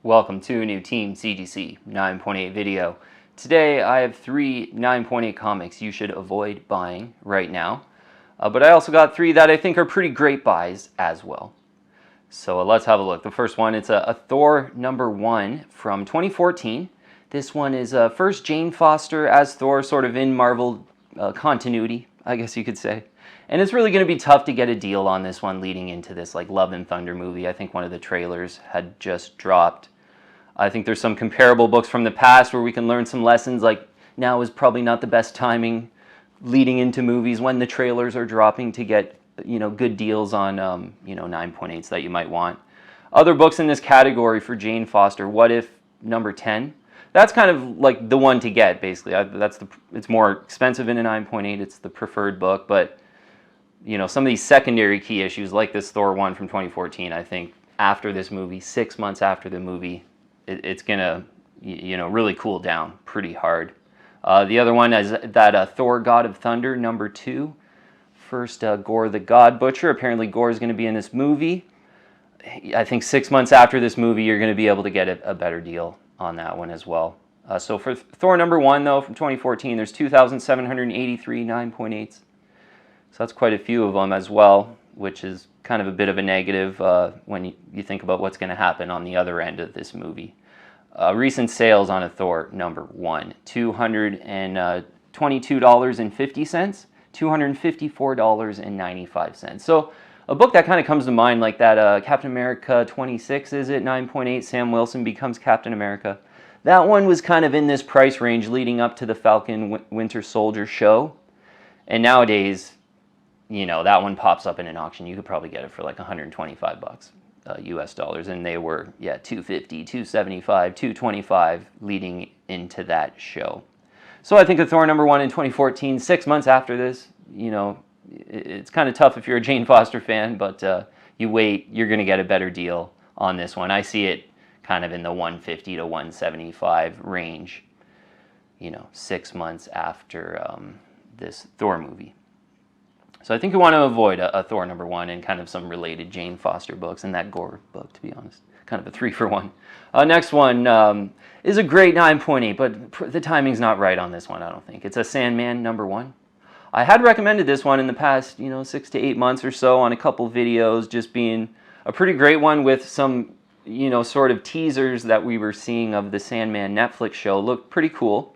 Welcome to a new Team CGC 9.8 video. Today I have 3 9.8 comics you should avoid buying right now, but I also got 3 that I think are pretty great buys as well. So let's have a look. The first one, it's a Thor #1 from 2014. This one is first Jane Foster as Thor, sort of in Marvel continuity, I guess you could say. And it's really going to be tough to get a deal on this one leading into this like Love and Thunder movie. I think one of the trailers had just dropped. I think there's some comparable books from the past where we can learn some lessons, like now is probably not the best timing leading into movies when the trailers are dropping to get, good deals on, 9.8s that you might want. Other books in this category for Jane Foster, What If #10. That's kind of like the one to get, basically. It's more expensive in a 9.8. It's the preferred book, but some of these secondary key issues, like this Thor one from 2014, I think after this movie, 6 months after the movie, it's gonna, really cool down pretty hard. The other one is that Thor God of Thunder #2. First, Gore the God Butcher. Apparently Gore is going to be in this movie. I think 6 months after this movie, you're going to be able to get a better deal on that one as well. So for Thor #1, though, from 2014, there's 2,783 9.8s. So that's quite a few of them as well, which is kind of a bit of a negative when you think about what's going to happen on the other end of this movie. Recent sales on a Thor #1, $222.50, $254.95. So a book that kind of comes to mind like that, Captain America 26, is it? 9.8, Sam Wilson becomes Captain America. That one was kind of in this price range leading up to the Falcon Winter Soldier show. And nowadays, that one pops up in an auction. You could probably get it for like $125 US dollars. And they were, $250, $275, $225 leading into that show. So I think a Thor #1 in 2014, 6 months after this, it's kind of tough if you're a Jane Foster fan, but you wait, you're going to get a better deal on this one. I see it kind of in the $150 to $175 range, 6 months after this Thor movie. So I think you want to avoid a Thor #1 and kind of some related Jane Foster books and that Gore book, to be honest. Kind of a 3-for-1. Next one is a great 9.8, but the timing's not right on this one, I don't think. It's a Sandman #1. I had recommended this one in the past, 6 to 8 months or so on a couple videos, just being a pretty great one with some, sort of teasers that we were seeing of the Sandman Netflix show. Looked pretty cool.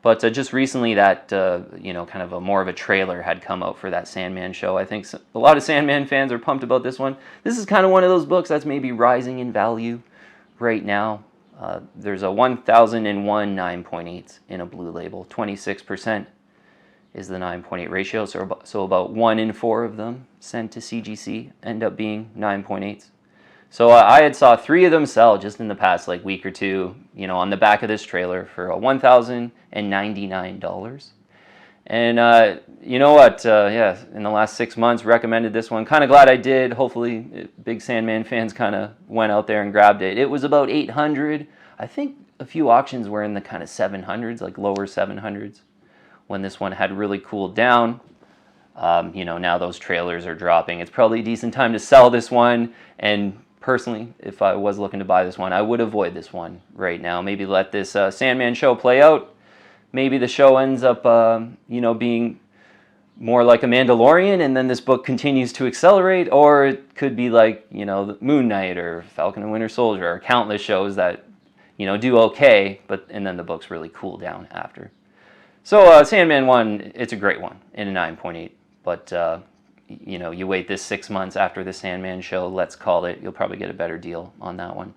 But just recently that, kind of more of a trailer had come out for that Sandman show. I think a lot of Sandman fans are pumped about this one. This is kind of one of those books that's maybe rising in value right now. There's a 1,001 9.8s in a blue label. 26% is the 9.8 ratio, so about 1 in 4 of them sent to CGC end up being 9.8s. So I had saw 3 of them sell just in the past week or two, on the back of this trailer for $1,099. And you know what? In the last 6 months, recommended this one. Kind of glad I did. Hopefully, big Sandman fans kind of went out there and grabbed it. It was about $800. I think a few auctions were in the kind of 700s, like lower 700s, when this one had really cooled down. Now those trailers are dropping. It's probably a decent time to sell this one. And personally, if I was looking to buy this one, I would avoid this one right now. Maybe let this Sandman show play out. Maybe the show ends up, being more like a Mandalorian, and then this book continues to accelerate. Or it could be like, Moon Knight or Falcon and Winter Soldier, or countless shows that, do okay, and then the books really cool down after. So Sandman 1, it's a great one in a 9.8, but you wait this 6 months after the Sandman show, let's call it, you'll probably get a better deal on that one.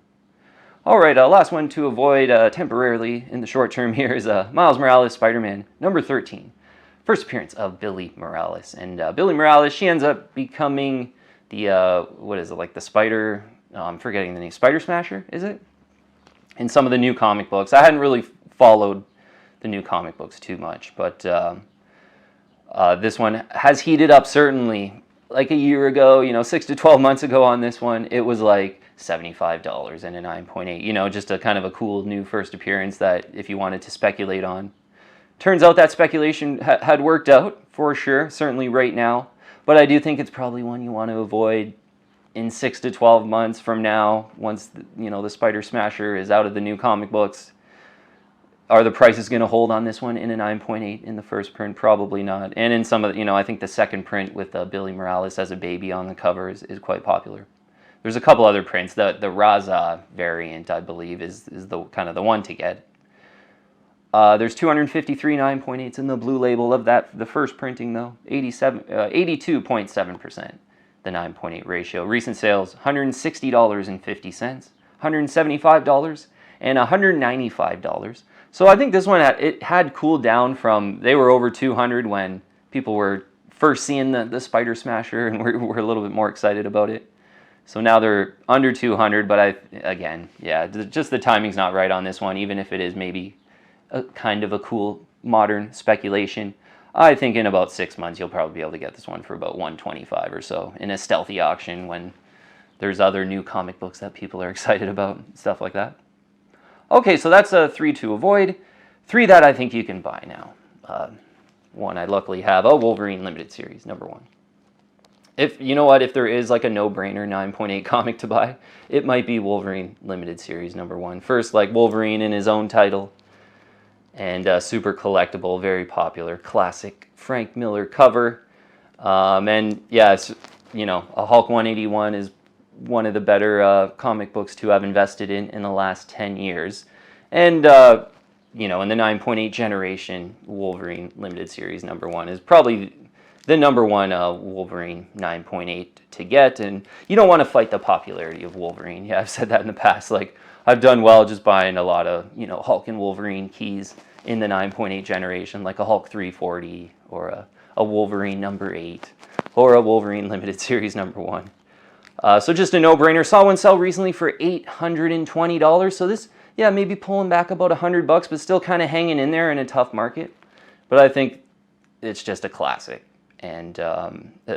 All right, last one to avoid temporarily in the short term here is Miles Morales Spider-Man #13. First appearance of Billie Morales. And Billie Morales, she ends up becoming the, the Spider, I'm forgetting the name, Spider Smasher, is it? In some of the new comic books. I hadn't really followed the new comic books too much, but this one has heated up certainly. Like a year ago, 6 to 12 months ago on this one, it was like $75 and a 9.8, just a kind of a cool new first appearance that if you wanted to speculate on. Turns out that speculation had worked out for sure, certainly right now, but I do think it's probably one you want to avoid in 6 to 12 months from now, once the Spider Smasher is out of the new comic books, are the prices going to hold on this one in a 9.8 in the first print? Probably not. And in some of I think the second print with Billie Morales as a baby on the cover is quite popular. There's a couple other prints. The Raza variant, I believe, is the kind of the one to get. There's 253 9.8s in the blue label of that. The first printing, though, 82.7%, the 9.8 ratio. Recent sales, $160.50, $175, and $195. So I think this one, it had cooled down from, they were over 200 when people were first seeing the Spider Smasher and we're a little bit more excited about it. So now they're under 200, but again, yeah, just the timing's not right on this one, even if it is maybe kind of a cool modern speculation. I think in about 6 months you'll probably be able to get this one for about $125 or so in a stealthy auction when there's other new comic books that people are excited about, stuff like that. Okay, so that's 3 to avoid. 3 that I think you can buy now. One I luckily have, a Wolverine Limited Series, number 1. If if there is like a no-brainer 9.8 comic to buy, it might be Wolverine Limited Series number 1. First, like Wolverine in his own title, and super collectible, very popular, classic Frank Miller cover. And yeah, it's, a Hulk 181 is one of the better comic books to have invested in the last 10 years. And, in the 9.8 generation, Wolverine Limited Series number 1 is probably the number 1 Wolverine 9.8 to get. And you don't want to fight the popularity of Wolverine. Yeah, I've said that in the past. Like, I've done well just buying a lot of, Hulk and Wolverine keys in the 9.8 generation, like a Hulk 340 or a Wolverine number 8 or a Wolverine Limited Series number 1. So just a no-brainer. Saw one sell recently for $820. So this, yeah, maybe pulling back about $100, but still kind of hanging in there in a tough market. But I think it's just a classic, and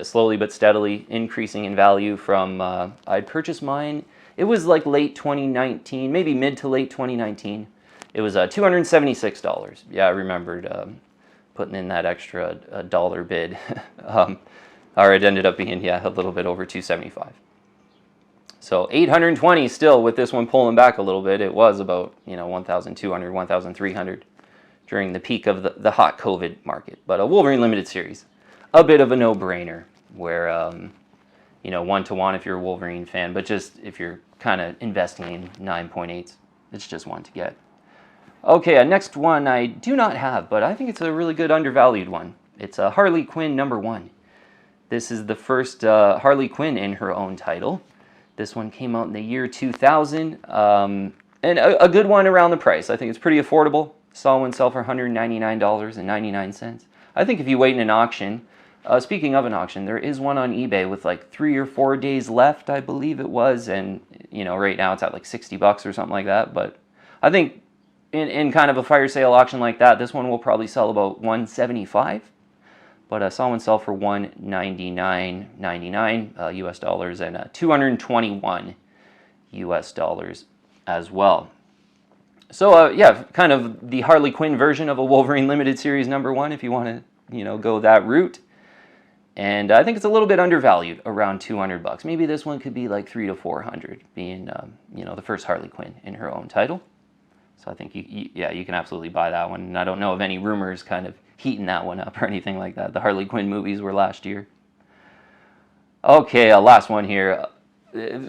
slowly but steadily increasing in value from, I'd purchased mine, it was like late 2019, maybe mid to late 2019. It was $276. Yeah, I remembered putting in that extra dollar bid. Or it ended up being, yeah, a little bit over $275. So $820 still with this one pulling back a little bit. It was about, $1,200, $1,300 during the peak of the hot COVID market. But a Wolverine Limited Series, a bit of a no-brainer where, 1-to-1 if you're a Wolverine fan, but just if you're kind of investing in 9.8s, it's just one to get. Okay, next one I do not have, but I think it's a really good undervalued one. It's a Harley Quinn number 1. This is the first Harley Quinn in her own title. This one came out in the year 2000, and a good one around the price. I think it's pretty affordable. Saw one sell for $199.99. I think if you wait in an auction, speaking of an auction, there is one on eBay with like 3 or 4 days left, I believe it was, and right now it's at like $60 or something like that. But I think in kind of a fire sale auction like that, this one will probably sell about $175. But I saw one sell for $199.99 US dollars and $221 US dollars as well. So yeah, kind of the Harley Quinn version of a Wolverine Limited Series number 1 if you want to go that route. And I think it's a little bit undervalued, around $200. Maybe this one could be like $300 to $400, being the first Harley Quinn in her own title. So I think you can absolutely buy that one. And I don't know of any rumors kind of heating that one up or anything like that. The Harley Quinn movies were last year. Okay, last one here.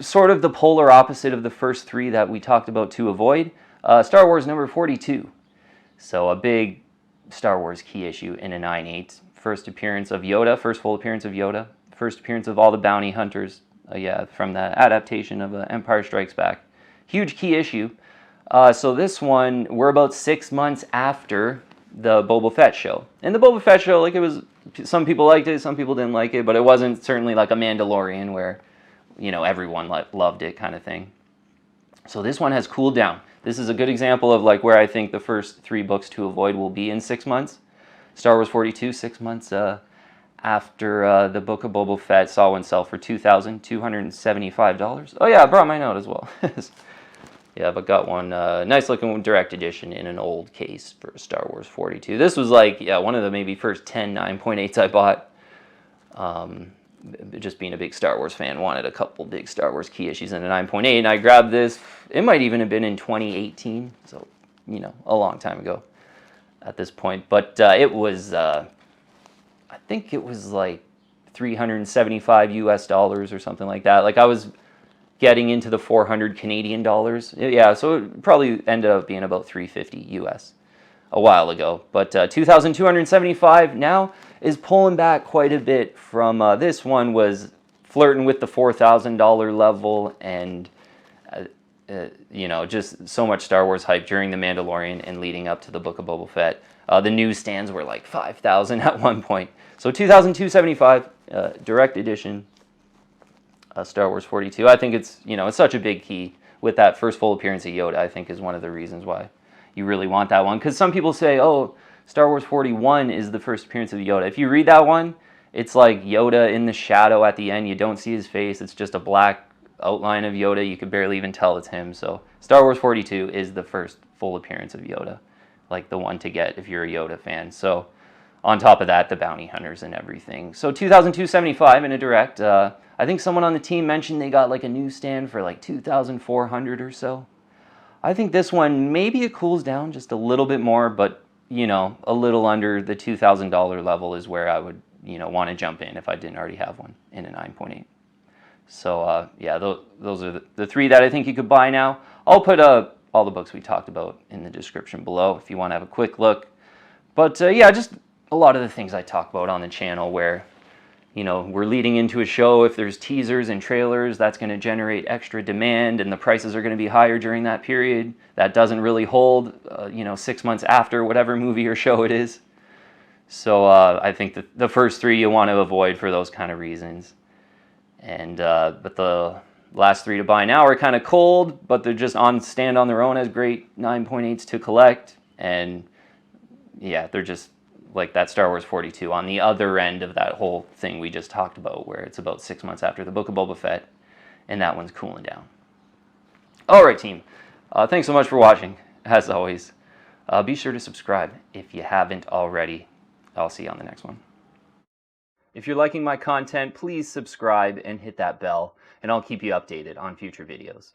Sort of the polar opposite of the first 3 that we talked about to avoid. Star Wars number 42. So a big Star Wars key issue in a 9.8. First appearance of Yoda, first full appearance of Yoda. First appearance of all the bounty hunters, from the adaptation of Empire Strikes Back. Huge key issue. So this one, we're about 6 months after the Boba Fett show. And the Boba Fett show, like, it was, some people liked it, some people didn't like it, but it wasn't certainly like a Mandalorian where, everyone loved it kind of thing. So this one has cooled down. This is a good example of like where I think the first 3 books to avoid will be in 6 months. Star Wars 42, 6 months after the Book of Boba Fett, saw one sell for $2,275. Oh yeah, I brought my note as well. Yeah, but got one nice looking direct edition in an old case for Star Wars 42. This was like, one of the maybe first 10 9.8s I bought. just being a big Star Wars fan, wanted a couple big Star Wars key issues in a 9.8, and I grabbed this. It might even have been in 2018, so, you know, a long time ago at this point. But it was, I think it was like $375 US or something like that. Like, I was getting into the 400 Canadian dollars. Yeah, so it probably ended up being about 350 US a while ago. But 2,275 now is pulling back quite a bit from this one was flirting with the $4,000 level, and you know, just so much Star Wars hype during The Mandalorian and leading up to the Book of Boba Fett. The newsstands were like 5,000 at one point. So 2,275 direct edition Star Wars 42. I think it's, you know, it's such a big key with that first full appearance of Yoda. I think is one of the reasons why you really want that one, because some people say, oh, Star Wars 41 is the first appearance of Yoda. If you read that one, it's like Yoda in the shadow at the end. You don't see his face. It's just a black outline of Yoda. You could barely even tell it's him. So Star Wars 42 is the first full appearance of Yoda, like the one to get if you're a Yoda fan. So on top of that, the bounty hunters and everything. So 2,275 in a direct. I think someone on the team mentioned they got like a newsstand for like 2,400 or so. I think this one, maybe it cools down just a little bit more, but, you know, a little under the $2,000 level is where I would, you know, want to jump in if I didn't already have one in a 9.8. So, yeah, those are the three that I think you could buy now. I'll put all the books we talked about in the description below if you want to have a quick look. But, yeah, just a lot of the things I talk about on the channel where, you know, we're leading into a show. If there's teasers and trailers, that's going to generate extra demand, and the prices are going to be higher during that period. That doesn't really hold, you know, 6 months after whatever movie or show it is. So I think that the first three you want to avoid for those kind of reasons. And but the last three to buy now are kind of cold, but they're just stand on their own as great 9.8s to collect. And yeah, they're just like that Star Wars 42 on the other end of that whole thing we just talked about, where it's about 6 months after the Book of Boba Fett, and that one's cooling down. All right, team. Thanks so much for watching, as always. Be sure to subscribe if you haven't already. I'll see you on the next one. If you're liking my content, please subscribe and hit that bell, and I'll keep you updated on future videos.